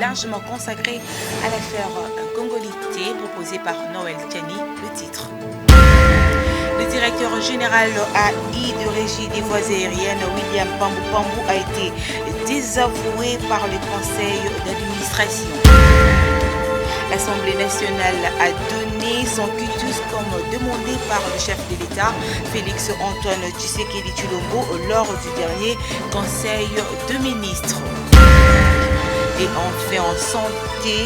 largement consacré à l'affaire Congolité proposée par Noël Tiani, le titre. Le directeur général AI de Régie des voies aériennes, William Pambou Pambou, a été désavoué par le conseil d'administration. L'Assemblée nationale a donné son quitus comme demandé par le chef de l'État, Félix Antoine Tshisekedi Tshilombo, lors du dernier Conseil de ministres. Et enfin en santé,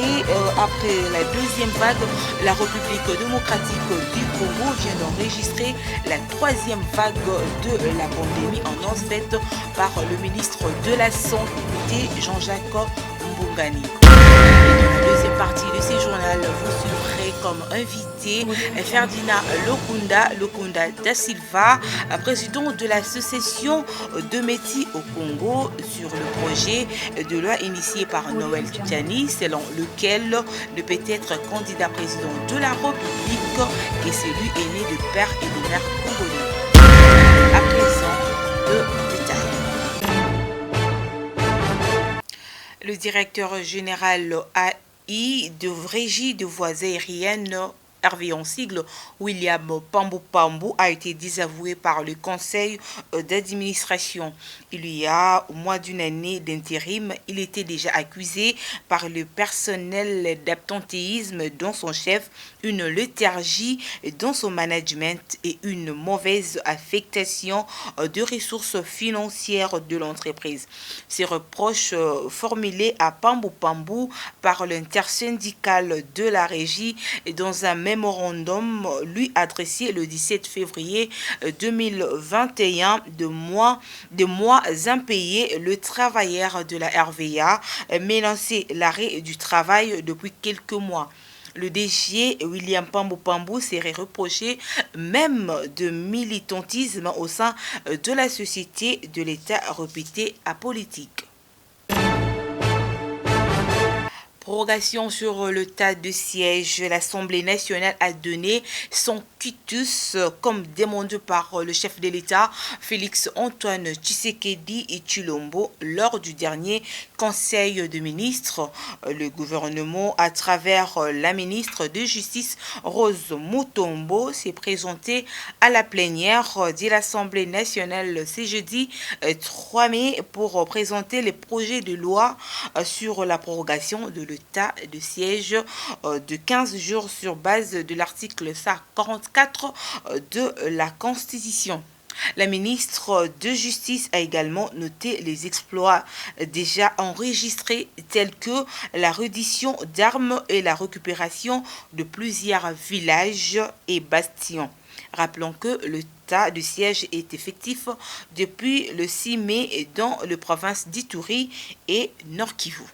après la deuxième vague, la République démocratique du Congo vient d'enregistrer la troisième vague de la pandémie annonce faite par le ministre de la Santé, Jean-Jacques Mbungani. Et dans la deuxième partie de ce journal, vous suivrez comme invité Ferdinand Lokunda da Silva, président de l'association de Métis au Congo, sur le projet de loi initié par Noël Tiani, selon lequel ne peut être candidat président de la République que celui aîné de père et de mère congolais. À présent, le détail. Le directeur général AI de Régie de voies aériennes, Hervé en sigle, William Pambou Pambou, a été désavoué par le conseil d'administration. Il y a moins d'une année d'intérim, il était déjà accusé par le personnel d'absentéisme dans son chef, une léthargie dans son management et une mauvaise affectation de ressources financières de l'entreprise. Ces reproches formulés à Pambou Pambou par l'intersyndicale de la régie dans un mémorandum lui adressé le 17 février 2021 de mois impayés, le travailleur de la RVA menacé l'arrêt du travail depuis quelques mois. Le DG William Pambou Pambou serait reproché même de militantisme au sein de la société de l'État réputée apolitique. Prorogation sur le tas de sièges, l'Assemblée nationale a donné son quitus comme demandé par le chef de l'État, Félix Antoine Tshisekedi Tshilombo, lors du dernier Conseil de ministres. Le gouvernement, à travers la ministre de Justice, Rose Mutombo, s'est présenté à la plénière de l'Assemblée nationale ce jeudi 3 mai pour présenter les projets de loi sur la prorogation de l'état de siège de 15 jours sur base de l'article 144 de la Constitution. La ministre de Justice a également noté les exploits déjà enregistrés tels que la reddition d'armes et la récupération de plusieurs villages et bastions. Rappelons que le tas de siège est effectif depuis le 6 mai dans les provinces d'Ituri et Nord-Kivu.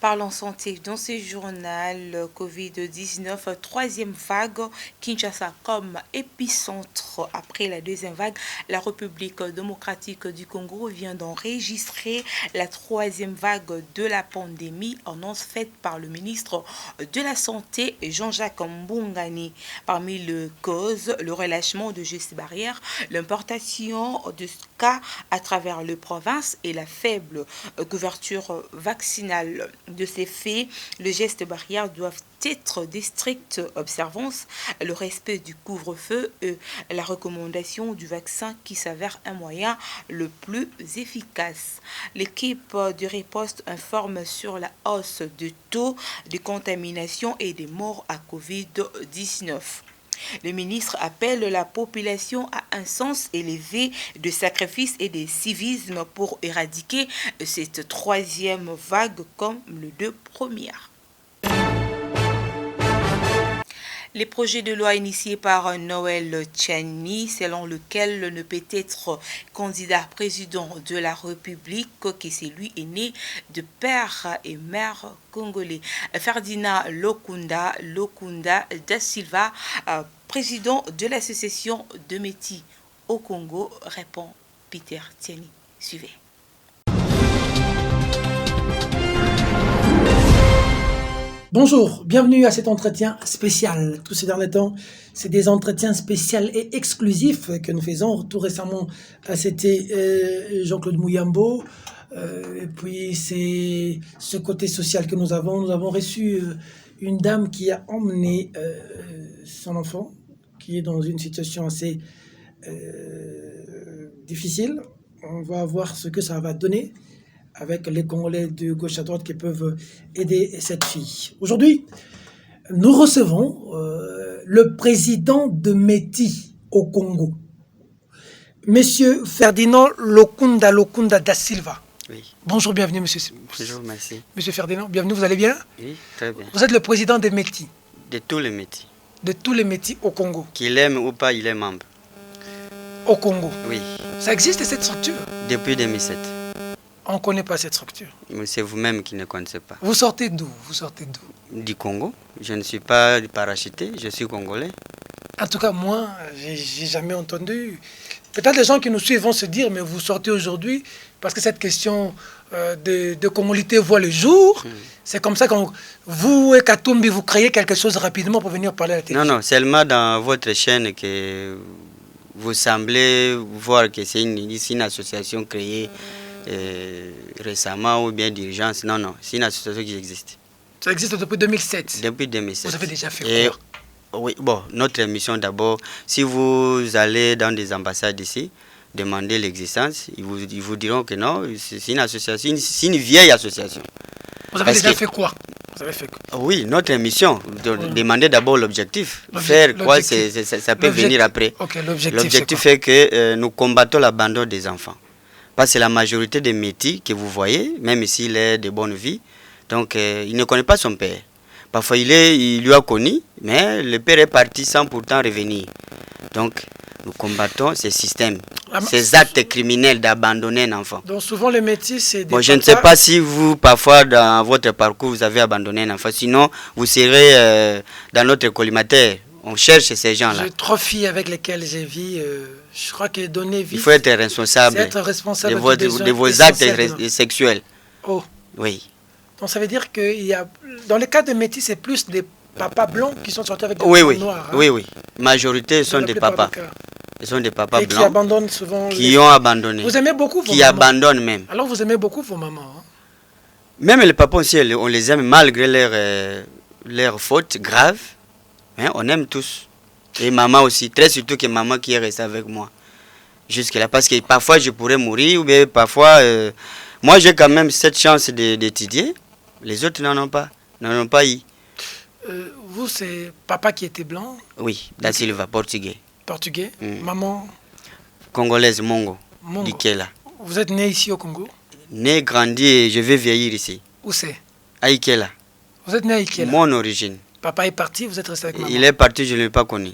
Parlons santé. Dans ce journal, Covid-19, troisième vague, Kinshasa comme épicentre après la deuxième vague. La République démocratique du Congo vient d'enregistrer la troisième vague de la pandémie, annonce faite par le ministre de la Santé, Jean-Jacques Mbungani. Parmi les causes, le relâchement de gestes barrières, l'importation de cas à travers les provinces et la faible couverture vaccinale. De ces faits, les gestes barrières doivent être des strictes observances, le respect du couvre-feu et la recommandation du vaccin qui s'avère un moyen le plus efficace. L'équipe de riposte informe sur la hausse du taux de contamination et des morts à Covid-19. Le ministre appelle la population à un sens élevé de sacrifice et de civisme pour éradiquer cette troisième vague comme les deux premières. Les projets de loi initiés par Noël Tiani, selon lequel ne peut être candidat président de la République que celui aîné de père et mère congolais. Ferdinand Lokunda da Silva, président de l'association de Métis au Congo, répond Peter Tiani. Suivez. Bonjour, bienvenue à cet entretien spécial. Tous ces derniers temps, c'est des entretiens spéciaux et exclusifs que nous faisons. Tout récemment, c'était Jean-Claude Mouyambo, Et puis c'est ce côté social que nous avons. Nous avons reçu une dame qui a emmené son enfant, qui est dans une situation assez difficile. On va voir ce que ça va donner avec les Congolais de gauche à droite qui peuvent aider cette fille. Aujourd'hui, nous recevons le président de METI au Congo, Monsieur Ferdinand Lokunda da Silva. Oui. Bonjour, bienvenue, monsieur. Bonjour, merci. Monsieur Ferdinand, bienvenue, vous allez bien? Oui, très bien. Vous êtes le président des METI. De tous les métiers. De tous les METI au Congo. Qu'il aime ou pas, il est membre. Au Congo. Oui. Ça existe cette structure? Depuis 2007. On ne connaît pas cette structure. Mais c'est vous-même qui ne connaissez pas. Vous sortez d'où? Du Congo. Je ne suis pas parachuté, je suis congolais. En tout cas, moi, j'ai jamais entendu. Peut-être les gens qui nous suivent vont se dire, mais vous sortez aujourd'hui parce que cette question de congolité voit le jour. C'est comme ça que vous et Katumbi, vous créez quelque chose rapidement pour venir parler à la télévision. Non, seulement dans votre chaîne que vous semblez voir que c'est une association créée récemment ou bien d'urgence. Non, c'est une association qui existe. Ça existe depuis 2007. Depuis 2007. Vous avez déjà fait quoi? Oui, bon, notre mission d'abord, si vous allez dans des ambassades ici, demandez l'existence, ils vous diront que non, c'est une association, c'est une vieille association. Vous avez déjà fait quoi? Vous avez fait quoi? Oui, notre mission, demander d'abord l'objectif. Faire quoi, ça peut venir après. Okay, l'objectif est que nous combattons l'abandon des enfants. Parce que la majorité des métis que vous voyez, même s'il est de bonne vie, donc il ne connaît pas son père. Parfois il lui a connu, mais le père est parti sans pourtant revenir. Donc nous combattons ces systèmes, ces actes criminels d'abandonner un enfant. Donc souvent les métis, c'est des bon, je ne sais pas si vous, parfois dans votre parcours, vous avez abandonné un enfant. Sinon, vous serez dans notre collimateur. On cherche ces gens-là. J'ai 3 filles avec lesquelles j'ai vu. Je crois que donner vie. Il faut être responsable, de vos actes sexuels. Oh. Oui. Donc ça veut dire que dans les cas de métis, c'est plus des papas blancs qui sont sortis avec des enfants noirs. Oui. Majorité sont des papas. Ils sont des papas blancs. Qui abandonnent souvent. Qui ont abandonné. Vous aimez beaucoup vos mamans. Qui abandonnent même. Alors vous aimez beaucoup vos mamans. Hein? Même les papas aussi, on les aime malgré leurs fautes graves. Hein, on aime tous. Et maman aussi. Très surtout que maman qui est restée avec moi. Jusque-là. Parce que parfois je pourrais mourir. Ou bien parfois... moi j'ai quand même cette chance d'étudier. Les autres n'en ont pas eu. Vous, c'est papa qui était blanc? Oui, da Silva, portugais. Portugais. Maman? Congolaise, Mongo. Dikela. Vous êtes né ici au Congo? Né, grandi et je vais vieillir ici. Où c'est? À Ikela. Vous êtes né à Ikela? Mon origine. Papa est parti, vous êtes resté avec maman? Il est parti, je ne l'ai pas connu.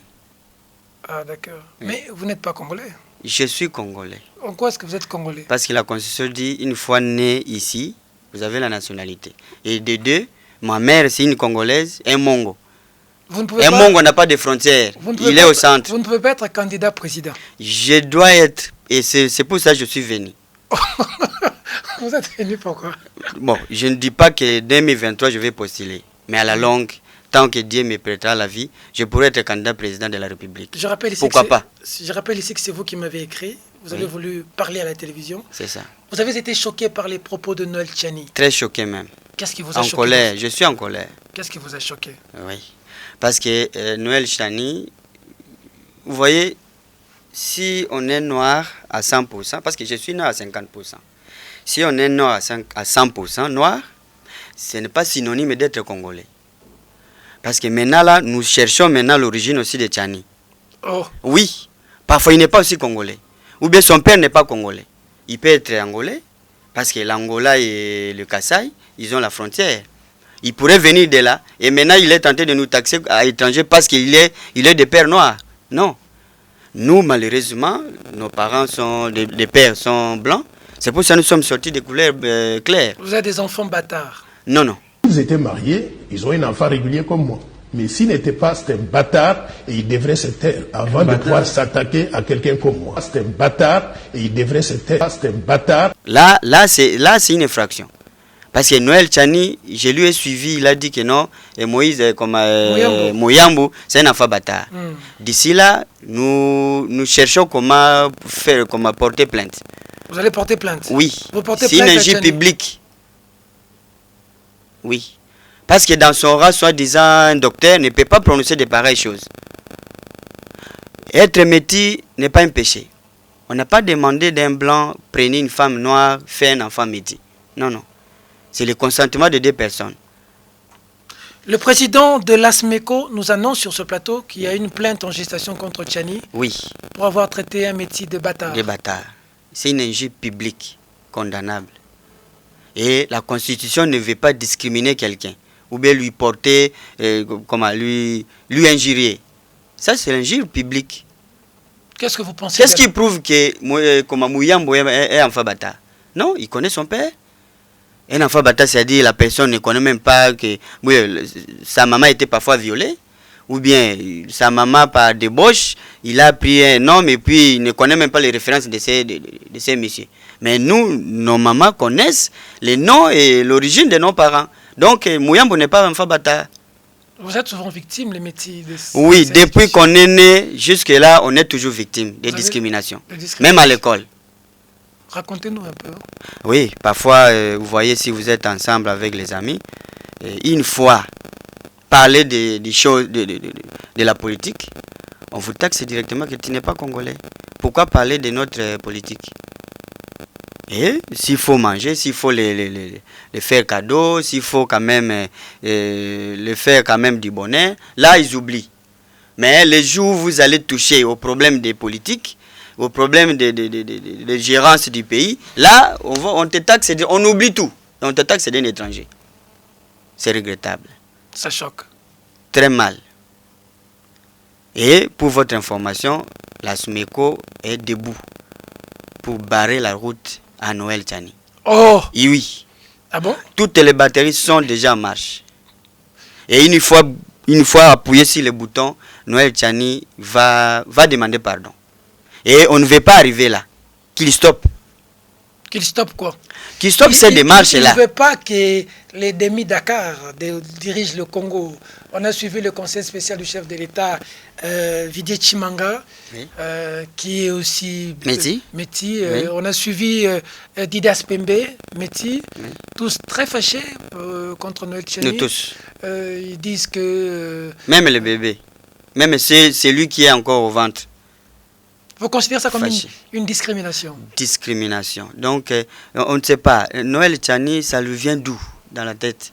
Ah d'accord. Oui. Mais vous n'êtes pas congolais? Je suis congolais. En quoi est-ce que vous êtes congolais? Parce que la Constitution dit, une fois né ici, vous avez la nationalité. Et de deux, ma mère c'est une Congolaise, un Mongo. Un Mongo n'a pas de frontières, il est au centre. Vous ne pouvez pas être candidat président. Je dois être, et c'est pour ça que je suis venu. Vous êtes venu pourquoi? Bon, je ne dis pas que 2023 je vais postuler, mais à la longue, tant que Dieu me prêtera la vie, je pourrais être candidat président de la République. Pourquoi pas? Je rappelle ici que c'est vous qui m'avez écrit. Vous avez voulu parler à la télévision. C'est ça. Vous avez été choqué par les propos de Noël Tchani. Très choqué même. Qu'est-ce qui vous a choqué? En colère, je suis en colère. Qu'est-ce qui vous a choqué? Oui. Parce que Noël Tchani, vous voyez, si on est noir à 100%, parce que je suis noir à 50%, si on est noir à 100% noir, ce n'est pas synonyme d'être congolais. Parce que maintenant, là, nous cherchons maintenant l'origine aussi de Tchani. Oh. Oui, parfois il n'est pas aussi congolais. Ou bien son père n'est pas congolais. Il peut être angolais, parce que l'Angola et le Kasaï, ils ont la frontière. Il pourrait venir de là, et maintenant il est tenté de nous taxer à l'étranger parce qu'il est de père noir. Non. Nous, malheureusement, nos parents sont, des pères sont blancs. C'est pour ça que nous sommes sortis de couleurs claires. Vous avez des enfants bâtards? Non. Ils étaient mariés, ils ont un enfant régulier comme moi. Mais s'il n'était pas, c'est un bâtard et il devrait se taire avant de pouvoir s'attaquer à quelqu'un comme moi. C'est un bâtard et il devrait se taire. C'est un bâtard. Là, c'est une infraction. Parce que Noël Tchani, je lui ai suivi, il a dit que non, et Moïse, comme Moyambu, c'est un enfant bâtard. D'ici là, nous cherchons comment porter plainte. Vous allez porter plainte? Oui. Vous portez C'est une plainte à injure Tchani? publique. Oui. Parce que dans son rang, soi-disant, un docteur ne peut pas prononcer de pareilles choses. Être métis n'est pas un péché. On n'a pas demandé d'un blanc, prenez une femme noire, fait un enfant métis. Non, non. C'est le consentement de deux personnes. Le président de l'ASMECO nous annonce sur ce plateau qu'il y a une plainte en gestation contre Tchani Oui, pour avoir traité un métier de bâtard. des bâtards. C'est une injure publique, condamnable. Et la Constitution ne veut pas discriminer quelqu'un, ou bien lui porter, lui injurier. Ça, c'est l'injure publique. Qu'est-ce que vous pensez? Qu'est-ce qui prouve que Mouyambo est un enfant bâtard? Non, il connaît son père. Un enfant bâtard, c'est-à-dire la personne ne connaît même pas que sa maman était parfois violée, ou bien sa maman par débauche, il a pris un homme et puis il ne connaît même pas les références de ces messieurs. Mais nous, nos mamans connaissent les noms et l'origine de nos parents. Donc Mouyambo n'est pas un enfant bâtard. Vous êtes souvent victime, les métiers de... Oui, depuis qu'on est né, jusque-là, on est toujours victime de discrimination. Même à l'école. Racontez-nous un peu. Oui, parfois, vous voyez, si vous êtes ensemble avec les amis, une fois, parler des choses, de la politique, on vous taxe directement que tu n'es pas congolais. Pourquoi parler de notre politique? Et s'il faut manger, s'il faut les faire cadeau, s'il faut quand même les faire quand même du bonheur, là, ils oublient. Mais les jours où vous allez toucher au problème des politiques, au problème de gérance du pays, là, on te taxe, on oublie tout. On te taxe d'un étranger. C'est regrettable. Ça choque. Très mal. Et pour votre information, la SMECO est debout pour barrer la route à Noël Tchani. Oh! Et oui. Ah bon? Toutes les batteries sont déjà en marche. Et une fois appuyé sur le bouton, Noël Tchani va demander pardon. Et on ne veut pas arriver là. Qu'il stoppe. Qu'il stoppe quoi? Qu'il stoppe ces démarches-là. Il ne veut pas que les demi-Dakar dirigent le Congo. On a suivi le conseil spécial du chef de l'État, Vidier Chimanga, oui. Qui est aussi Métis. Oui. On a suivi Didas Pembe, Métis, oui. Tous très fâchés contre Noël Tchani. Nous tous. Ils disent que... Même le bébé. Même c'est lui qui est encore au ventre. Vous considérez ça comme une discrimination? Discrimination. Donc, on ne sait pas. Noël Tchani, ça lui vient d'où dans la tête?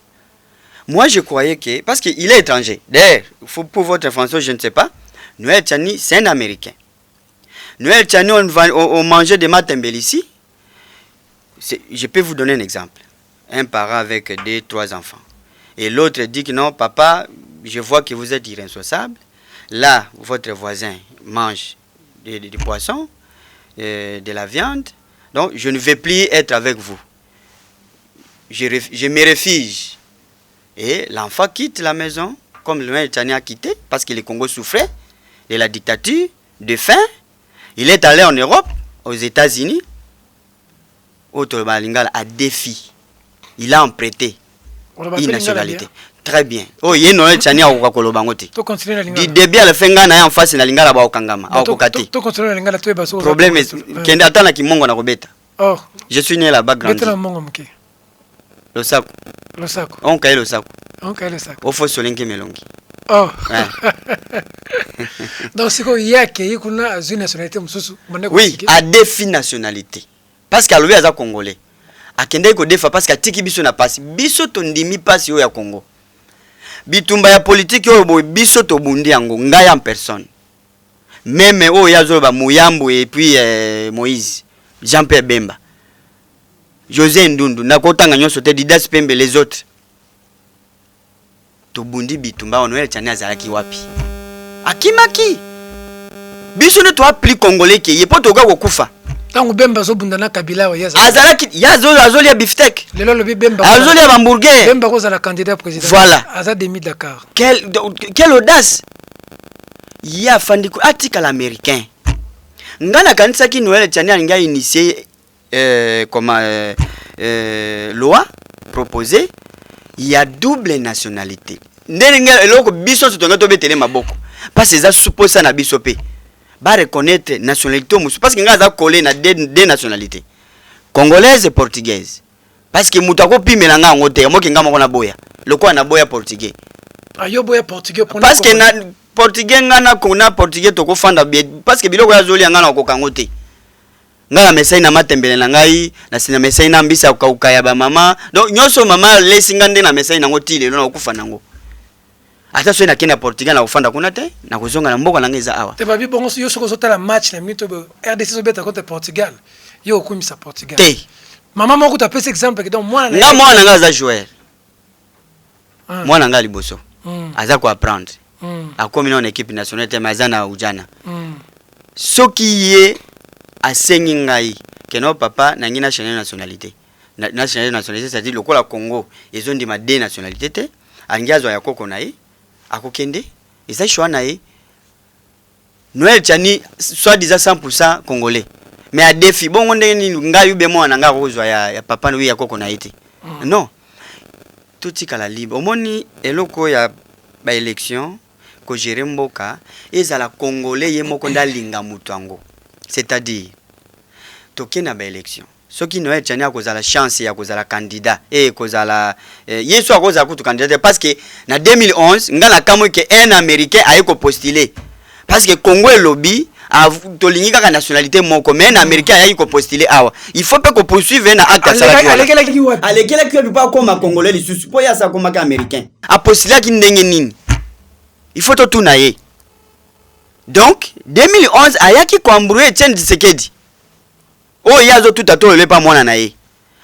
Moi, je croyais que... Parce qu'il est étranger. D'ailleurs, pour votre information, je ne sais pas. Noël Tchani, c'est un Américain. Noël Tchani, on mangeait des matembele ici. Je peux vous donner un exemple. Un parent avec 2-3 enfants. Et l'autre dit que non, papa, je vois que vous êtes irresponsable. Là, votre voisin mange du poisson, de la viande. Donc, je ne vais plus être avec vous. Je me réfugie. Et l'enfant quitte la maison, comme le Tchani a quitté, parce que le Congo souffrait de la dictature, de faim. Il est allé en Europe, aux États-Unis. Autre Balingala a défi. Il a emprunté une nationalité. Très bien. Oh, il y a Noël Tchani à Okakolobangote. Du début à la fin, il y a en face de la Lingala à Okangama. Le problème est qu'il y a un Kimongo na Robeta. Je suis né là-bas grandi. Le sac. On caille le sac. On faut solinguer Melongi. Oh. Donc c'est quoi il y a qui est une nationalité mususu. Oui, à défi nationalité. Parce qu'à l'ouest à Congolais. À Kende ko defa parce qu'à Tiki biso na passe. Biso tondimi passe yo ya Congo. Bitumba ya politique yo biso to bundi yango ngaya en personne. Même o ya zo ba Mouyambo et puis Moïse, Jean-Pierre Bemba. José Ndundu na kotanga nyonso te Didas Pembe les autres. To bundi bitumba on Noël Tchani azalaki wapi? Akimaki. Biso ne to appli congolais qui est pas to ga kokufa. Tango Bemba zo bundana Kabila wa yaza. Azalaki yazo azoli ya beefsteak. Lelo lobi Bemba. Azoli ya hamburger. Bemba ko za candidat président. Voilà. Aza demi Dakar. Quelle audace. Ya fandiko article américain. Ngana kanisa ki Noël Tchani alinga initié loi proposée, il y a double nationalité. Ndenga eloko biso sotonga to betele maboko. Parce que ça suppose ça na biso pe. Ba reconnaître nationalité musu parce que nga za collé na deux nationalités. congolaise et portugaise. Parce que moutako pimela nga ngote moki nga moko na boya. Loko na boya portugais. Ayo boya portugais parce que na portugais nga na kona portugais toko fanda bien parce que biloko ya zoli nga na kokango te. Nga na mesai na matembele na ngai na sina mesai na mbisa ukauka ya ba mama. Donc nyoso mama lesi ngande na mesai na ngoti lelo na okufa nango. Ata so na kena portugais na kufanda kuna te na kuzonga na mboko na ngeza awa. Te babi bongo yo soko zota la match na minute RDC so beta contre Portugal. Yo okumisa Portugal. Te. Maman moko ta pese exemple que donc moi nga mwana nga za joueur. Mwana nga liboso. Aza ko apprendre. Akomi na équipe nationale te mazana ujana. Soki ye asengi ngai keno papa na ngina nationalité. Nationalité c'est-à-dire le Congo Congo ils ont dit ma deux nationalité te angiazo ya koko na ye akokende eza choix na ye Noël Tchani soit disant 100% congolais mais à défi bon ndenge ni ngai ube mwana nga kozwa ya papa no ya koko na yete non tout tikala libre omoni eloko ya ba élection ko gérer mboka ezala congolais ye moko ndalinga mutango c'est-à-dire toke na ba élection soki Noël Tchani akozala chance ya kozala candidat et kozala yeso akozala kutu candidat parce que na 2011 ngala kamo ke un américain a ko postuler parce que Congo et lobby a tolingi kaka nationalité moko mais un américain a ko postuler awa il faut pas ko poursuivre na acte ça alekela ki pas comme congolais li supo ya sa comme américain a postuler ki ndenge nini il faut tout na ye donc 2011 ayaki ko embrouiller Etienne Tshisekedi oh yazo tout à le pas mwana na ye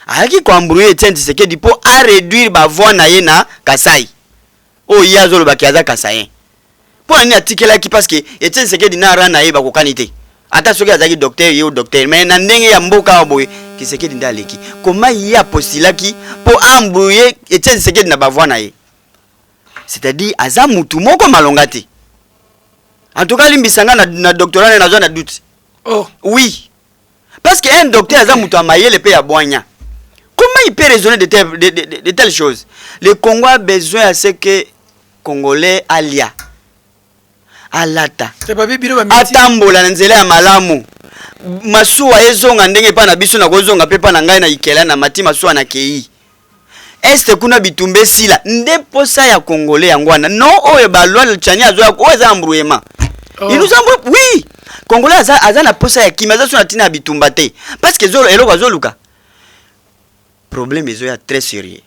ayaki ko embrouiller Etienne Tshisekedi pour a réduire ba voix na ye na Kasai oh yazo le bakiaza Kasai pour un article là qui parce que Etienne Tshisekedi na rana ye ba ko kanite ata soki azaki docteur yo docteur mais na ndenge ya mboka boye Tshisekedi ndaleki comment il a postulaki pour embrouiller Etienne Tshisekedi na ba voix na ye c'est-à-dire aza mutu moko malongati en tout cas limbisanga na doctorat na zone doute oh oui parce que un docteur aza mutu amaye le pays à boigna comment il peut raisonner de telles choses le Congo a besoin à ce que congolais alia alata atambola na nzela ya malamu masuwa ezonga ndenge pa na biso na kozonga pe pa na ngai na ikela na mati masuwa na kei este kuna bitumbe sila nde posa ya congolais yangwana no oyo ba loi Tchani azo ya oza embrouillement il nous embrouille oui congolais aza na posa ya kimaza so na tina bitumba te parce que zolo eloko azoluka problème ezo ya très sérieux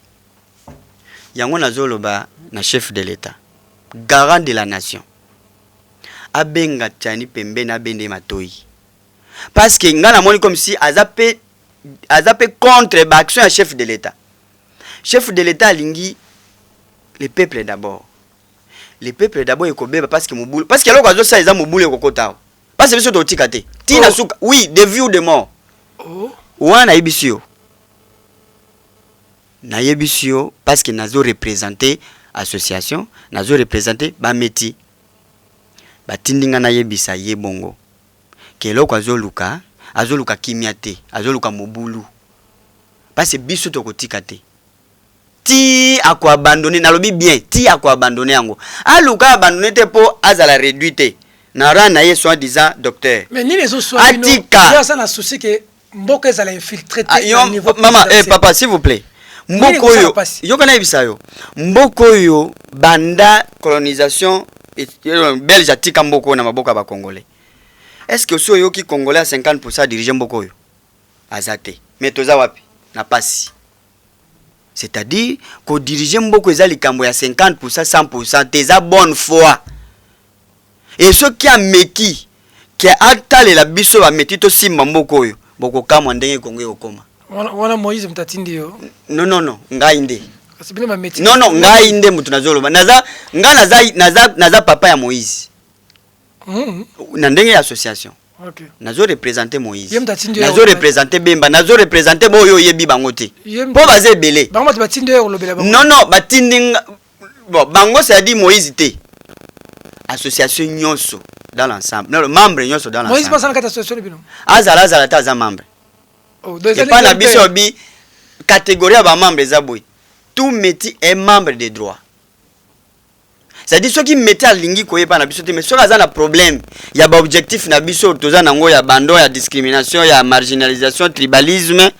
yango na zolo ba na chef de l'état garant de la nation abenga Tchani pembe na bende matoi parce que ngana moni comme si azape contre ba action ya chef de l'état lingi le peuple d'abord ekobeba parce que mobulu parce que loko azo sa eza mobulu ekokota parce que biso to tikate tina suka oui de vie ou de mort wana ibisio na yebisio parce que nazo représenter association nazo représenter ba meti batindinga na yebisa ye bongo keloko azoluka kimiate azoluka mobulu parce que biso to kotikate ti ako abandonner na lobi bien ti ako abandonner yango aluka abandonner te po azala réduite na rana ye soit disant docteur mais ni les autres soit atika ça na souci que mboka ezala infiltré au niveau maman papa s'il vous plaît mboko yo yo kana ibisa yo mboko yo banda colonisation belge atika mboko na maboka ba congolais est-ce que so yo ki congolais à 50% diriger mboko yo azate mais toza wapi na pasi c'est-à-dire que diriger mboko eza likambo ya 50% 100% teza bonne foi et ce qui a meki qui a atale la biso ba metito simba mboko yo boko kama ndenge kongo yokoma wana Moïse mtatindi yo non ngai nde asibile ma meti non ngai nde mutu nazoloba naza papa ya Moïse na ndenge ya association okay nazo représenter Moïse nazo représenter Bemba nazo représenter boyo yebi bangote po baze belé bango batindi yo lobela bango non batindi bon bango ça dit Moïse te association nyonso dans l'ensemble non membre nyonso dans l'ensemble Moïse passe dans la association bino azala ta za membre et pas na biso bi catégorie ba membre za boy tout métier est membre de droit. C'est-à-dire ceux qui mettent à lingi koye pa na biso te mais ceux qui ont un problème, il y a ba objectif na biso toza nango ya bando ya discrimination, ya marginalisation, tribalisme,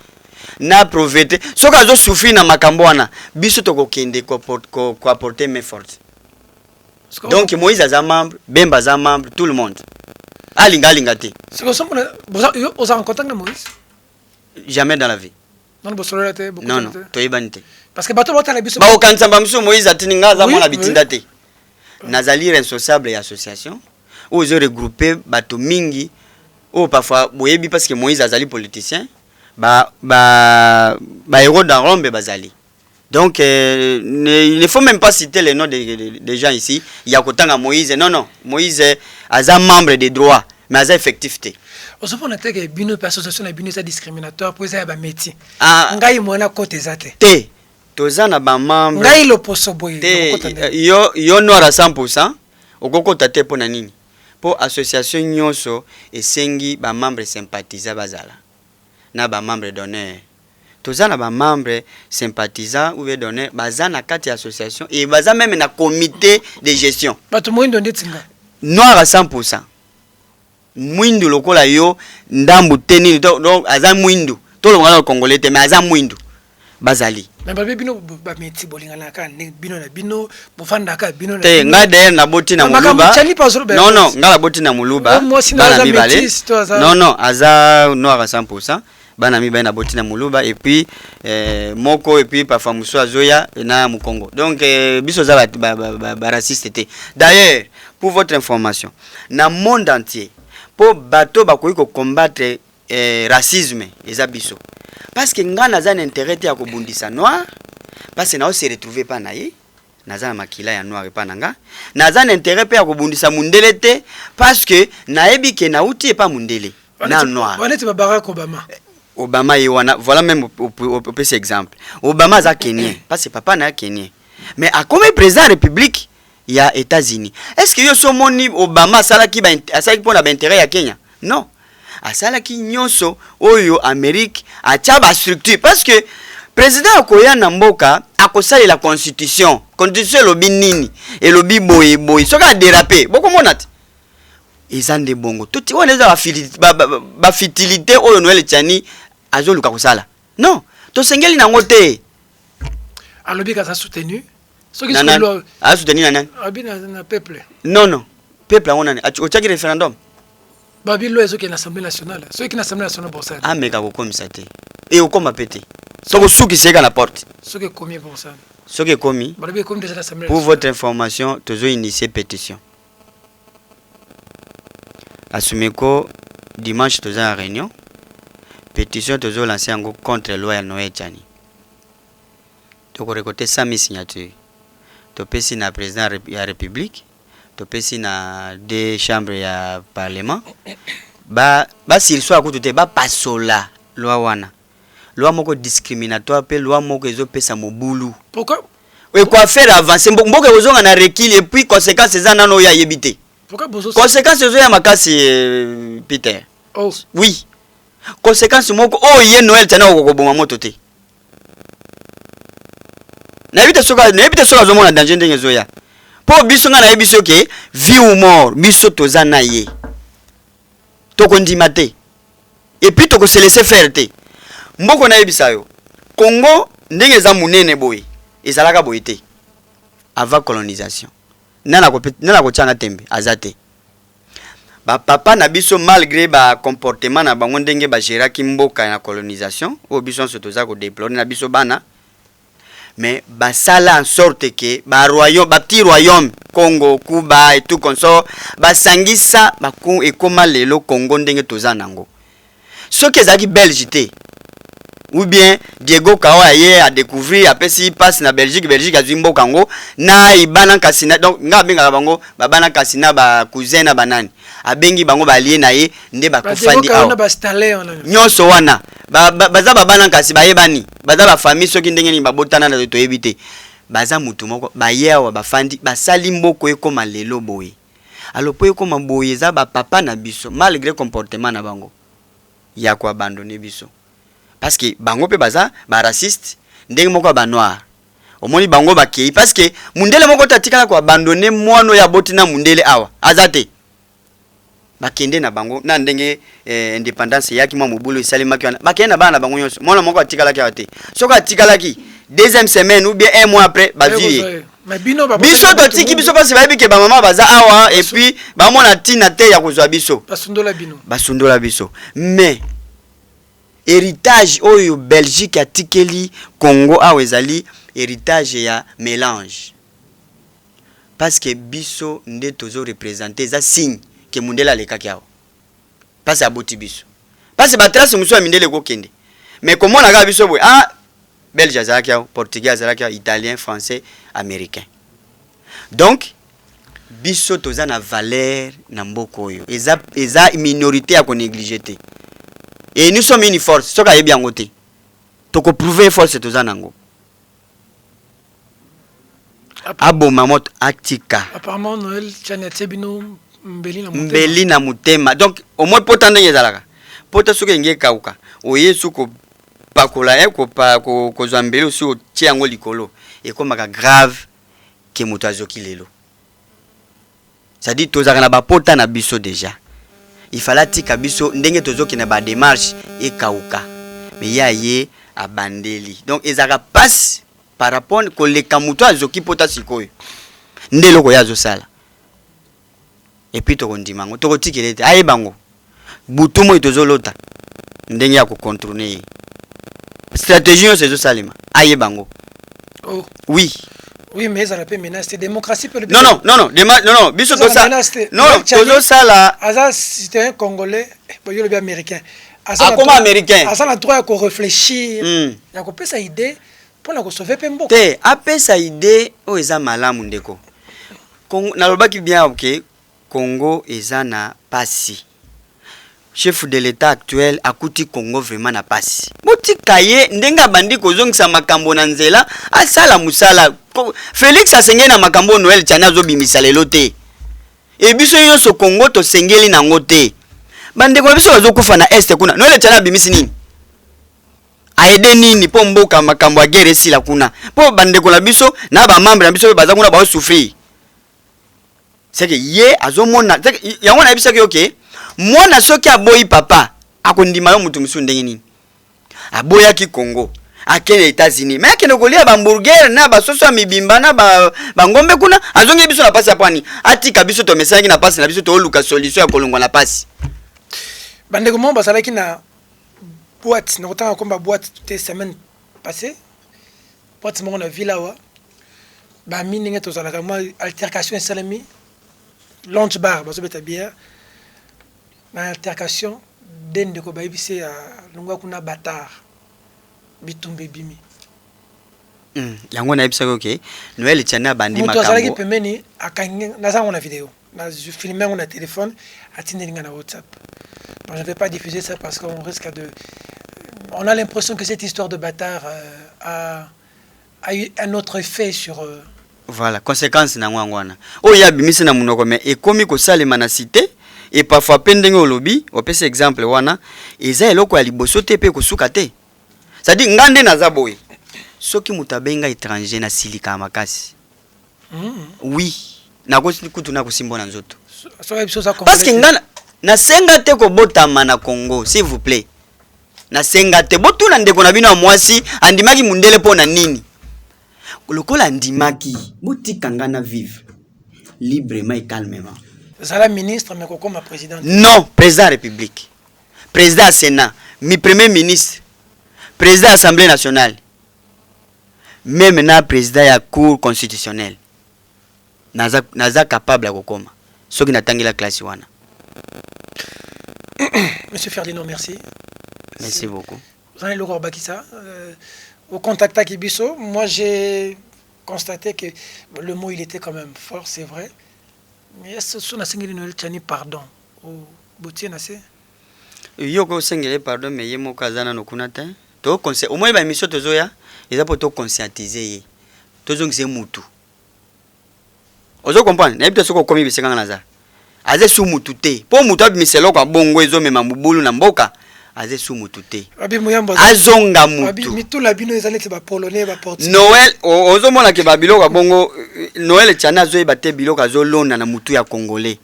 na pauvreté soka zo souffrir na makambo wana biso tokokende ko apporter main forte. Donc Moïse a membre, Bemba a membre, tout le monde. Alinga te. Vous avez rencontré Moïse? Jamais dans la vie. Non, non, toyebanite. Parce que bato bota na biso. Ba okansamba mso Moïse atininga za mona bitinda te. Nazali responsable ya association. Ozo regrouper bato mingi. Oh parfois boyebi parce que Moïse azali politicien. Ba héros dans Rome bazali. Donc il ne faut même pas citer les noms des gens ici. Il y a Kotanga Moïse. Non, Moïse est un membre des droits, mais il est effectif. Vous savez que bino association na bino discriminatoire pour ça ba métier. Ngai mona côté zate. Te. Toza na ba membre. Ngai lo poso boy. Yo noir à 100%. Okoko tate po na nini. Pour association nyonso esengi ba membre sympathisant bazala. Na ba membre d'honneur. Toza na ba membre sympathisant ou bien d'honneur baza na kati association et baza même na comité de gestion. Bato moindo ndetinga. Noir à 100%. Mwindu lokola yo ndambu teni donc aza mwindu to lo ngala congolais te mais aza mwindu bazali mais ba bino ba meti bolingana ka bino na bino bofanda ka bino na te ngade na boti na muluba non ngala boti na muluba bana mibale non aza noir à 100% bana mibale na boti na muluba et puis moko et puis parfois muso azoya na mukongo donc biso za ba raciste te. D'ailleurs pour votre information na monde entier pour bateau bakoyi ko combattre racisme eza biso parce que nga naza na intérêt ya ko bundisa noir parce que na se retrouver pa na ye naza na makila ya noir pa nanga naza na intérêt ya ko bundisa mundele te parce que na yebi ke na uti pa mundele na noir wana te Barack Obama ye wana voilà même au petit exemple Obama za Kenyan parce que papa na Kenyan mais a comme président de la République il y a États-Unis. Est-ce que yo somoni Obama salaki pona ba intérêt ya Kenya? Non. Asalaki nyonso oyo Amérique a tchaba structure parce que président akoya na mboka akosali la constitution. Constitution lobi nini et lobi boy soka déraper. Boko monat. Ezande bongo. Tout oneza ba fitilité oyo Noël Tchani azoluka kosala. Non. To sengeli nango te. Alobi ka sa soutenu. A soutenir na peuple. Non. Peuple on a un référendum. Babilo est qui l'Assemblée nationale. Ceux qui l'Assemblée nationale pour ça. Ah mais kako comme ça te. Et au comme pété. Soko sou qui c'est à la porte. Ceux qui commis pour ça. Ceux qui commis. Pour votre information, tous ont initié pétition. Assumeko dimanche tous en réunion. Pétition tous ont lancé en contre loi Noël Tchani. Donc on récolté 100 000 signatures. Topesi na président de la République, topesi na deux chambres ya parlement. Ba s'il soit à côté ba pasola loi wana. Loi moko discriminatoire pe loi moko ezo pesa mobulu. Pourquoi? Oui quoi faire avancer mboka ozonga na recul et puis conséquences za nano ya yebité. Pourquoi bozo? Conséquences zo ya makasi Peter. Oh. Oui. Conséquences moko oh ye Noël tana okoboma moto te. N'habite soka zomona danger ndenge zoya. Po biso nga na biso ke vie ou mort biso toza na ye. Toko ndima te. Et puis toko se laisser faire te. Mboko na yebisa yo. Congo ndenge za munene boy. Ezalaka boy te. Avant colonisation. Nana ko tchanga tembe azate. Ba papa na biso malgré ba comportement na bango ndenge ba géraki mboka na colonisation, o biso so toza ko déplorer na biso bana. Mais basala en sorte que petit royaume Congo, Cuba et tout comme ça, basangisa baku et comme lelo Congo ndenge toza nango. Ceux qui zaki Belgique ou bien Diego Kawa ye a découvrir après si passe na Belgique a zimbo kango na ibana kasina donc nga benga bango babana kasina ba cousin na banani abengi bango balie na ye nde bakufandi awo nyonso wana baza babana kasi bayebani baza ba famille soki ndenge ni babotana na to ebite baza mutu moko bayewa bafandi basali mboko ekoma lelo boye alors po ekoma boye za ba papa na biso malgré comportement na bango ya ko abandonner biso parce que bango pe baza ba raciste ndenge moko ba noir omoni bango bakei parce que mundele moko tatikala ko abandonner mwana ya botina mundele awa azate bakende na bango na ndenge indépendance yaki mwa mobulu esalemaki wana bakende na bana na bango nyonso mwana moko atikalaki awa te soki atikalaki deuxième semaine ou bien un mois après bazwi biso totiki biso mpasi bayebi ke bamama baza awa et puis bamona ntina te ya kozwa biso basundola biso mais héritage oyo Belgique atikeli Congo awa ezali héritage ya mélange parce que biso nde tozo représenter eza signe ke mundela lekaki awa parce aboti biso parce batrace muso ya mindele kokende mais comment on a biso boy ah belge azalaki awa portugais azalaki awa italien français américain donc biso toza na valeur na mboko oyo eza minorité ya ko négliger te et nous sommes une force soka yebi yango te toko prouver force toza nango aboma moto atika apparemment Noël Tchanetsebino mbeli na mutema donc au moins pota ndenge ezalaka pota soki nge kauka oye suko pakola ko zambeli so tia yango likolo et comme grave ke moto azoki lelo ça dit tozaka na ba pota na biso déjà il fallait tika biso ndenge tozoki na ba démarche et kauka mais yaye abandeli donc ezaka passe par rapport ko le kamuto azoki pota sikoyo ndelo ko yazo sala et puis tokondimango tokotikelete aye bango butumo itozolota ndenge ya ko contrôler stratégie c'est ça salima aye bango oh oui mais ça peut menacer démocratie peut non biso to ça non tozo sala asa citoyen congolais boyo le bien américain comme américain asa na droit ko réfléchir ya ko pesa idée pour la sauver pembo te apesa idée o eza malamu ndeko na lobaki bien OK Congo eza na pasi chef de l'état actuel akuti Congo vraiment na pasi botika ye ndenga bandi kozongisa makambo na nzela asala musala Félix asengeli na makambo Noël Tchana zo bimisa lelo te e biso yoso Congo to sengeli na ngote bande ko biso bazokufa na est kuna Noël Tchana bimisi nini aide nini po mboka makambo ya guerre sila kuna po bande ko la biso na ba membre na biso baza kuna ba souffrir c'est que ye azomona yango na biso ke OK mwana soki aboyi papa akondima yo mutu musu ndenge nini aboya ki Congo akele États-Unis mais akene kolia ba hamburger na ba soso mibimba na ba ngombe kuna azongi biso na pasi apani atika biso to message na pasi na biso to luka solution ya kolongwa na pasi bande ko momba salaki na boîte na kotanga komba boîte te semaine passée boîte mo na villa wa ba mininga to salaka mo altercation salami lunch bar bazo beta bière na altercation dende ko bayibise ya longwa kuna batar bitumbe bimi yango na yebisa OK Noël Tchana bandi makambo moto azalaki pembeni akangi nazango na vidéo na je filmé on a téléphone atinelinga na WhatsApp. Bon, je ne vais pas diffuser ça parce qu'on risque de on a l'impression que cette histoire de bâtard a eu un autre effet sur voilà conséquence na ngwana o ya bimisi na munoko mais ekomi ko salema na cité et parfois pendenge olobi opese exemple wana eza eloko ya liboso te pe kosuka te ça dit ngande na zaboy soki mutabenga étranger na silika makasi oui na ko kutu na kusimbo na nzoto parce que ngana na senga te ko botama na Congo s'il vous plaît na senga te botuna ndeko na bino mwasi andimaki mundele pona nini lokola ndimaki botika ngana vivre librement et calmement Zala ministre mais comme président non président de la République président Sénat mi premier ministre président Assemblée nationale même maintenant président ya cour constitutionnelle naza capable kokoma soki natangela classe wana Monsieur Ferdinand merci beaucoup vous allez le voir Bakissa au contact avec Ibiso moi j'ai constaté que le mot il était quand même fort c'est vrai mais est-ce que Nasengeli Noël Tchani pardon au Boutier Nassé yoko sengeli pardon mais yemo kazana no kunata to conseil au moins ba émission tozoya eza pour to conscientiser tozongise mutu ozo comprendre na yebita soko komi bisenga naza aze su mutu te po mutu abimiselo kwa bongo ezo mema mubulu na mboka aze su mutu te azonga mutu mitula bino ezali te ba polonais ba portugais Noël ozo mona ke babilo kwa bongo Noël Tchana zo ebate biloko azo londa na mutu ya congolais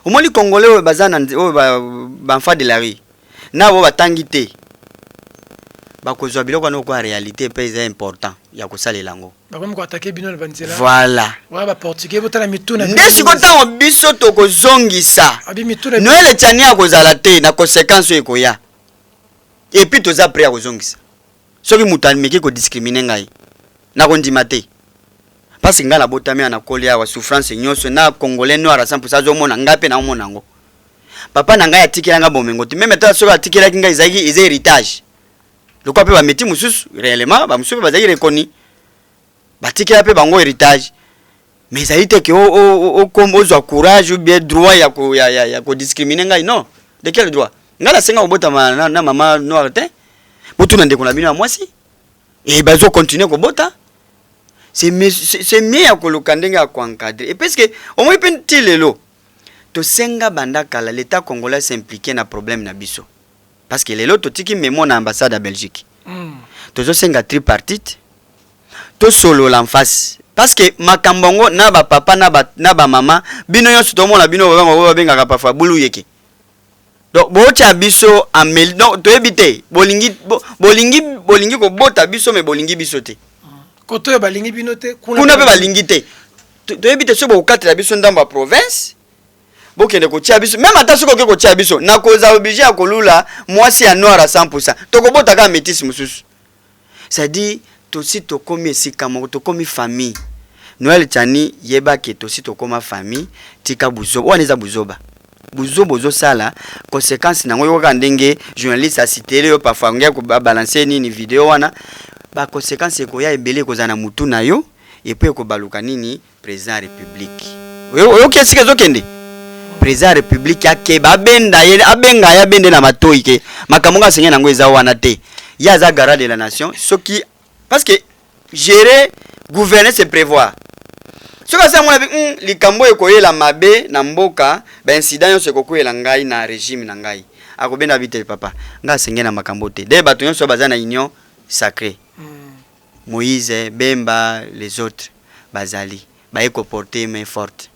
Au moins les Congolais bazana banfa de la rue. Na bo batangi te. Ba ko zo biloko na ko réalité pe c'est important. Ya ko sala lango. Ba comme ko attaquer bino le banzela. Voilà. Ouais ba portugais botala mituna. Ndesi ko ta biso to ko zongisa. Abi mituna. Noel tchani a ko zala te na conséquence e ko ya. Et puis to za prêt a ko zongisa. Soki mutani meki ko discriminer ngai. Na ko ndima te. Parce que ngala botami ana kolia wa souffrance nyonso na congolais noir à 100% zo mona ngape na mona ngo. Papa na ngai atikira nga bomengo ti même ta soki atikira kinga izaki is héritage. Le quoi pe ba meti mususu réellement ba mususu ba zaki rekoni. Batikira pe bango héritage. Mais ça dit que comme ozo courage ou bien droit ya ko discriminer ngai non. De quel droit? Ngala senga obota na mama noir te. Botuna ndeko na bino moi si. Et bazo continuer ko bota. C'est mieux à coloquer à encadrer. Et parce que au moins petit lelo, to senga banda kala l'État congolais s'impliquer na problème na biso. Parce que lelo to tiki memo na ambassade à Belgique. To senga tripartite. To solo l'en face. Parce que makambongo na ba papa na ba mama bino yo to mona bino ba benga ka parfois bulu yeke. Donc bo tia biso amel donc to ebité bolingi ko bota biso me bolingi biso te. Koto balingi binote kuna be balingi te to ebite so bo katela biso ndamba province bo kende ko tia biso même ata soko ke ko tia biso na koza obligé à kolula mwasi ya noir à 100% to ko bota ka métis mususu ça dit to si to komi esika moko to komi famille Noel Tchani yeba ke to si to koma famille tika buzoba wana eza buzoba bozo sala conséquence nango yo ka ndenge journaliste a cité yo parfois ngia ko balancer ni vidéo wana ba conséquence ko ya ebele ko zana mutu na yo et puis ko baluka nini président république yo ke sike zo kende président république ya ke ba benda ye abenga ya bende na matoi ke makamonga senye nango eza wana te ya za garant de la nation soki parce que gérer gouverner c'est prévoir soka sa mona likambo ekoyela mabe na mboka ba incident yo se kokoyela ngai na régime na ngai akobenda bite papa nga senye na makambo te de bato nyonso bazana union sacrée. Moïse, Bemba, les autres, Bazali, baeko porter main forte.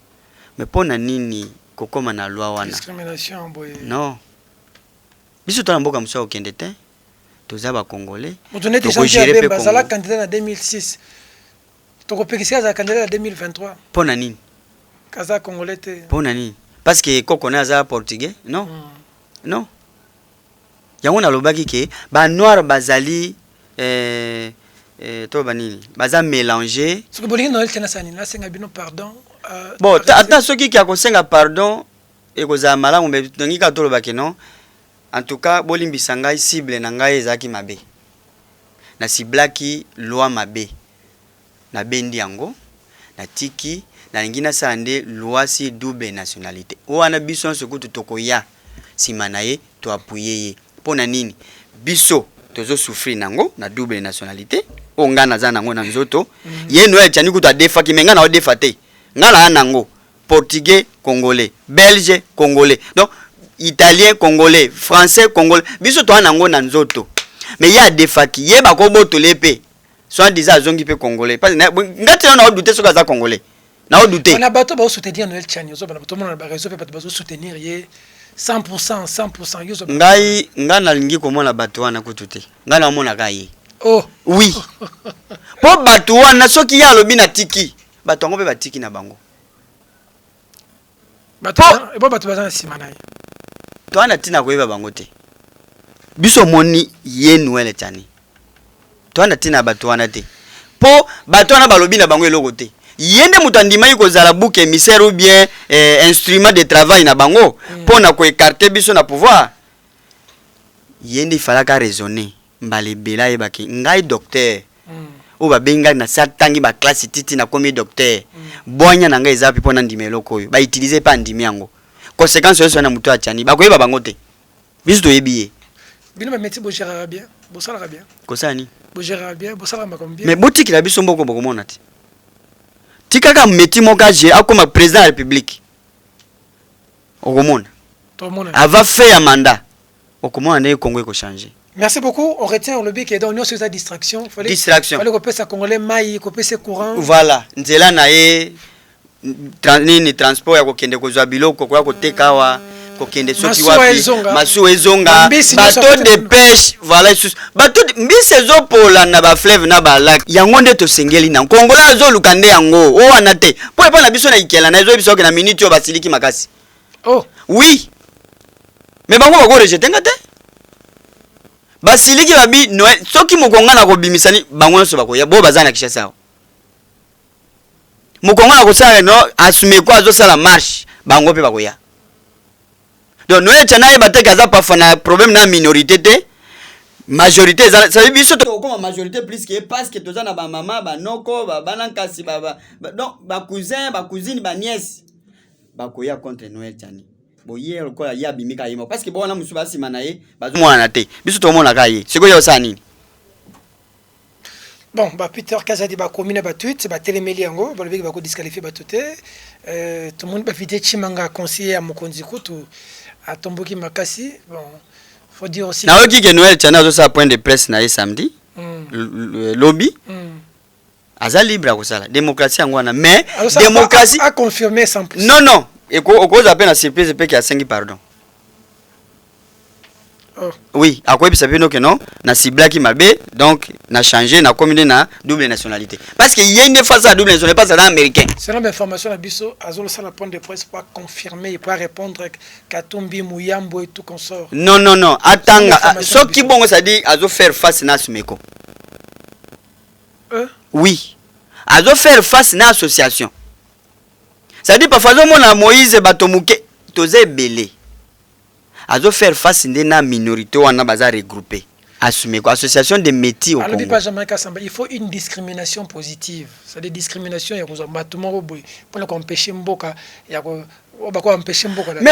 Mais pour nini kokoma na loi wana? Discrimination boye. Non. Biso to mboka musa okende te. Toza ba congolais. Mutone te changer Bemba zala candidat en 2006. Toko pekisia za candidat en 2023. Pour nini? Kaza congolais te. Pour nini? Parce que kokona za portugais? Non. Non. Yango na lobaki ke ba noir bazali to banini baza mélanger ce que bolingi Noël tena sani na senga bino pardon bon attends ceux qui a konsenga pardon et koza malamu be ngi ka tolo baki non en tout cas bolimbisa ngai cible na ngai ezaki mabe na ciblaki loi mabe na bendi yango na tiki na ngina sande loi si double nationalité wana biso so kutu tokoya simanaye to appuyer pona nini biso tozo souffrir nango na double nationalité ongana za nango na nzoto ye Noel Tchani kutu adefa ki menga na odefa te ngala nango portugais congolais belge congolais donc italien congolais français congolais biso to nango na nzoto mais ya adefa ki ye ba ko botole pe soit disant zongi pe congolais parce ngati na douter soka za congolais na douter on a bato ba soutenir Noël Tchani zo ba to mona ba réseau pe ba soutenir ye 100% yoso ngai ngana lingi komona bato wana kututé ngana mona kai oh oui po bato wana soki ya lobi na tiki bato ngo pe batiki na bango bato bato bazana simana to ana tina koyeba bango te biso moni ye Noel Tchani to ana tina bato wana te po bato wana balobi na bango eloko te yende mutandima yiko zala bouc émissaire ou bien instrument de travail na bango pour na ko écarter biso na pouvoir yende falaka raisonner mbale bela yebaki ngai docteur o ba benga na satangi ba classe titi na komi docteur bonya na ngai zapi pona ndimelo koyo ba utiliser pa ndimi yango conséquence yo na mutu achani ba koyeba bango te biso to yebiye bino ba métier bo gérer bien bo sala bien ko sani bo gérer bien bo sala makom bien mais botiki la biso mboko boko mona te tikaka meti moka je akoma président de la République okomona avant faire un mandat okomona ne Congo ko changer. Merci beaucoup. On retient le but qui est dans l'union sur sa distraction. Distraction. Fallait qu'on puisse congolais maï, qu'on puisse courant. Voilà. Nzela nae nini transport ya kokende kozwa biloko kwa koteka awa kokende soki Masuwa wapi ezonga. masuwa ezonga Mbisi bateau nyonso de kote- pêche voilà isusu bateau mbisi ezopola na bafleuve na balak yango nde tosengeli na kongola azoluka nde yango o wana te po epa na biso na ikela na ezoyebi soki na minute oyo basiliki makasi Oh, oui mais bango bakorejete nga te basiliki babi Noël soki mokonga na kobimisani bango nyonso bakoya bo baza na Kinshasa awa mokonga na kosala no asumeko azosala marche bango mpe bakoya donc Noël Tchani ayeba te aza parfois na problème na minorité te majorité ezala ça veut biso tokoma majorité plus que parce que toza na bamama banoko babana nkasi donc bakousin bacousine baniese bakoya contre Noël Tchani boye lokola ya bimika yimo parce que bona musu basima na ye bazomona te biso tomona ka ye sikoyo osala nini bon, bah Peter Kazadi ba commune ba tweet, ba téléméli yango, ba levé ba ko disqualifier ba tout le monde ba fité Chimanga conseiller à Mokonzi Kutu à Tomboki Makasi. Bon, faut dire aussi na oki ke Noël Tchani azosala point de presse na ye samedi lobby aza libre akosala démocratie yango wana mais démocratie a confirmé 100%. non okoza pe na surprise pe ki asengi pardon. Oh. Oui, à quoi ça veut dire que non, na ciblaki mabe, donc na changé, na combiné na double nationalité. Parce qu'il y a une fois ça double nationalité, pas ça dans américain. Selon l'information à Bisso, Azol ça la point de presse pour confirmer et pour répondre Katumbi Mouyambo et tout consort. Non, attends, ce qui bon ça dit Azo faire face na Sumeko. Oui. Azo faire face na association. Ça dit parfois mon Moïse Batomuke, tozé belé. Azo faire face na minorité wana baza regroupé. Assumer quoi association de métiers au Congo. Alors pas jamais il faut une discrimination positive. C'est des discriminations ya kozabatuma boy pour empêcher mboka ya ko empêcher mboka. Mais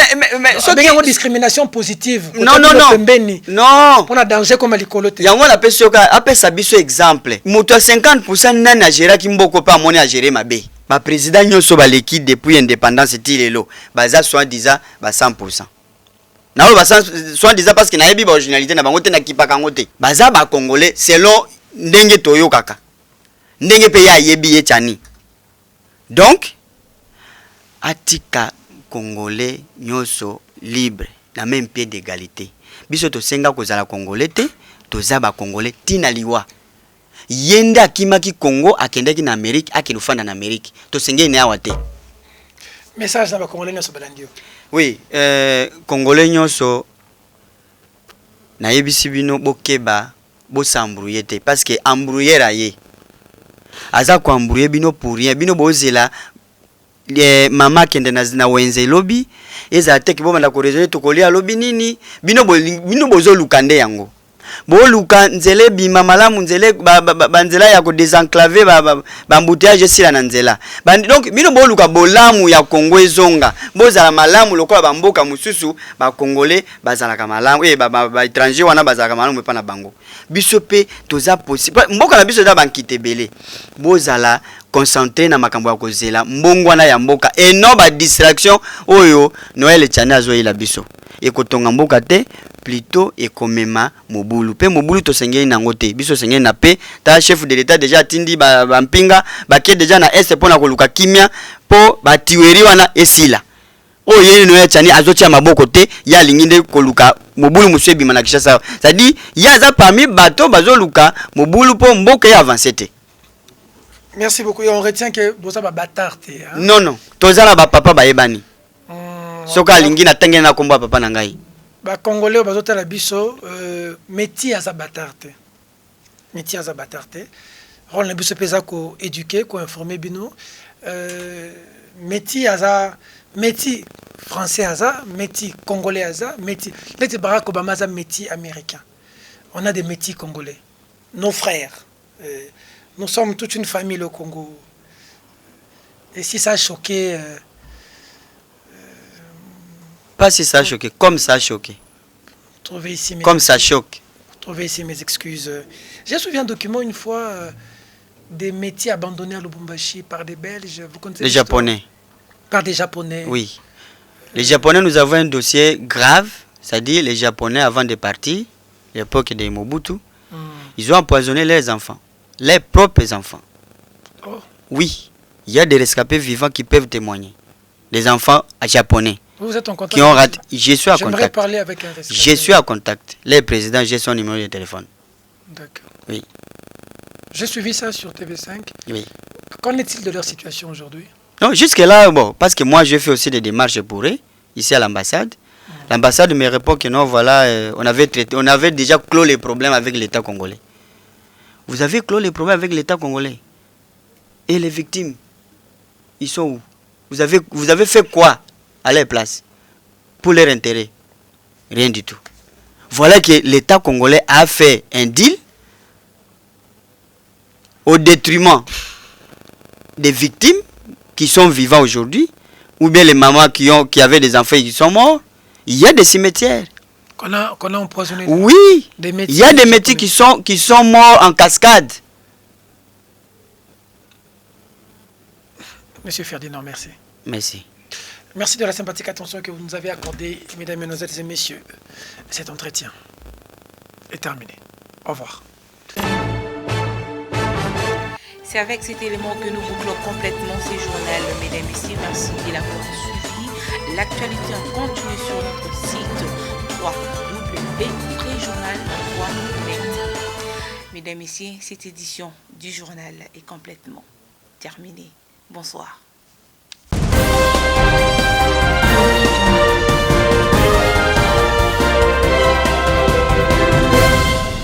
ce qui est discrimination positive. Non. Non. On a danger comme l'icoloté. Yango la personne appelle ça biso exemple. Moto 50% nana gérer ki mboko pa moni a gérer mabe. Ba président nyoso ba l'équipe depuis indépendance tilelo. Baza soi-disant ba 100%. Na ba soi-disant parce que na yebi ba originalité na bango te na kipaka ngote. Baza ba congolais selon ndenge toyo kaka. Ndenge pe ya yebi ye Tchani. Donc atika congolais nyoso libre na même pied d'égalité. Biso to senga kozala congolais te, toza ba congolais tina liwa. Yende akimaki Congo akendeki na Amérique akinufanda na Amérique. To senge ne awa te. Message na ba congolais nyoso balandio. Oui, congolais nyoso na yebisi bino bokeba bo s'embrouiller te parce que embrouiller aye. Aza ko embrouiller bino pour rien, bino bozela mama kende na wenze lobi eza teki bo banda ko raisonner to kolia lobi nini bino bozo lukande yango bo luka nzele bima malamu nzele banzela ya ko désenclaver embouteillage sila na nzela donc bino bo luka bolamu ya Congo ezonga bozala malamu lokola bamboka mususu ba congolais bazala ka malamu ba étranger wana bazala ka malamu pa na bango biso pe toza possible mboka na biso da bankite belé bozala concentré na makambo ya kozela mbongwana ya mboka et non ba distraction oyo Noël Tchani azoyela biso ekotonga mboka te plutôt ekomema mobulu pe mobulu to sengeli nango te biso sengeli na pe ta chef de l'état déjà atindi ba mpinga baké déjà na est pona koluka kimia po batiweri wana esila oyo Noël Tchani azotia maboko te ya linginde koluka mobulu musebi mana Kinshasa ça dit ya za parmi bato bazoluka mobulu po mboka ya avancer te. Merci beaucoup. Et on retient que boza ba bâtard te. Non. Tozala ba papa ba yebani. Soka lingi na tenge na komba papa na ngai. Ba congolais bazota la biso métier à bâtard te. Métier à bâtard te. Rôle na biso pesa ko éduquer, ko informer bino. Métier à métier français à métier congolais à métier. Les Barack Obama a métier américain. On a des métiers congolais. Nos frères. Nous sommes toute une famille au Congo. Et si ça a choqué... pas si ça a choqué, comme ça a choqué. Trouvez ici comme ça choque. Trouvez ici mes excuses. J'ai souvenir un document une fois des métiers abandonnés à Lubumbashi par des Belges. Vous connaissez les Japonais. Par des Japonais. Oui. Les Japonais, nous avons un dossier grave. C'est-à-dire les Japonais, avant de partir, l'époque de Mobutu, ils ont empoisonné leurs enfants. Les propres enfants. Oh. Oui. Il y a des rescapés vivants qui peuvent témoigner. Des enfants japonais. Vous êtes en contact? Qui ont raté. Je suis à J'aimerais contact. parler avec un rescapé. Je suis à contact. Les présidents, j'ai son numéro de téléphone. D'accord. Oui. J'ai suivi ça sur TV5. Oui. Qu'en est-il de leur situation aujourd'hui? Non, jusque-là, bon, parce que moi, je fais aussi des démarches pour eux, ici à l'ambassade. L'ambassade me répond que non, voilà, on avait déjà clos les problèmes avec l'État congolais. Vous avez clos les problèmes avec l'État congolais. Et les victimes, ils sont où? Vous avez fait quoi à leur place pour leur intérêt? Rien du tout. Voilà que l'État congolais a fait un deal au détriment des victimes qui sont vivants aujourd'hui, ou bien les mamans qui avaient des enfants et qui sont morts. Il y a des cimetières. Qu'on a empoisonné. Oui, des il y a des métiers qui sont morts en cascade. Monsieur Ferdinand, merci. Merci. Merci de la sympathique attention que vous nous avez accordée, mesdames, mesdemoiselles et messieurs. Cet entretien est terminé. Au revoir. C'est avec cet élément que nous bouclons complètement ces journaux, mesdames et messieurs. Merci de l'avoir suivi. L'actualité en continue sur notre site www.journal.net. Mesdames et messieurs, cette édition du journal est complètement terminée. Bonsoir.